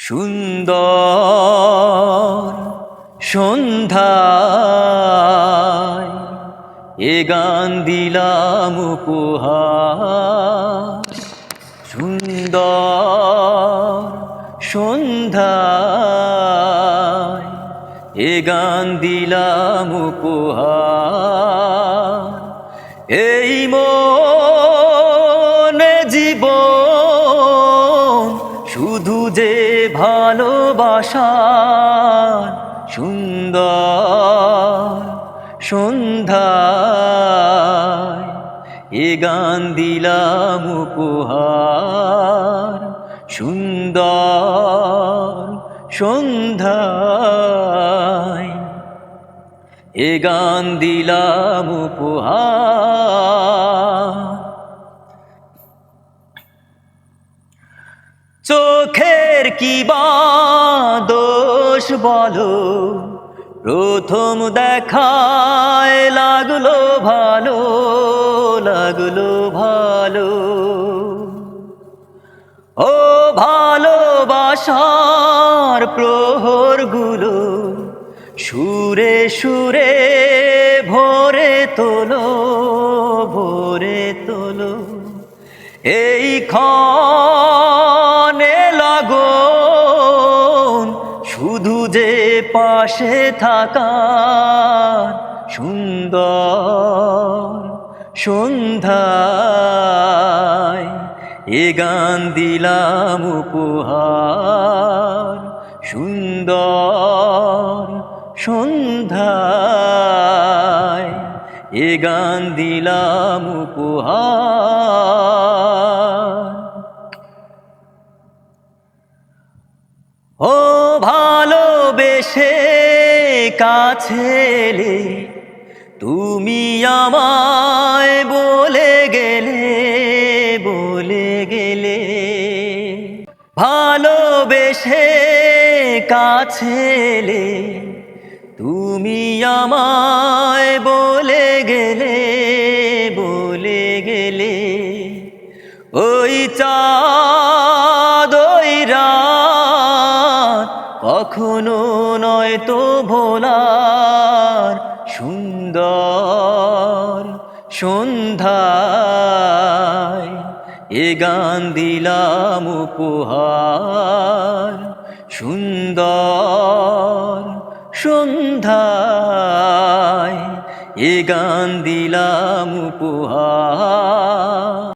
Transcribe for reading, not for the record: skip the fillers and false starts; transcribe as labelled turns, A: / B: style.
A: সুন্দর সন্ধ্যায় এ গান দিলাম উপহার। সুন্দর সন্ধ্যায় এ গান দিলাম উপহার। এই মনে জীবন শুধু যে ভালোবাসার। সুন্দর সন্ধ্যায় এ গান দিলাম উপহার। সুন্দর সন্ধ্যায় এ গান দিলাম উপহার। চোখের কি বা দোষ বলো, প্রথম দেখায় লাগলো ভালো, লাগলো ভালো। ও ভালোবাসার প্রহরগুলো সুরে সুরে ভরে তোলো, ভরে তোলো। এই ক্ষণে লাগন শুধু যে পাশে থাকার। সুন্দর সন্ধ্যায় এ গান দিলাম উপহার। সুন্দর সন্ধ্যায় এ গান দিলাম উপহার। ও ভালোবেসে কাছে এলে তুমি আমায় বলে গেলে, বলে গেলে। ভালোবেসে কাছে এলে তুমি আমায় বলে গেলে, বলে গেলে। ওই চাঁদ ওই রাত কখনো নয় তো ভোলার। সুন্দর সন্ধ্যায় এ গান দিলাম উপহার। সুন্দর সন্ধ্যায় এ গান দিলাম উপহার।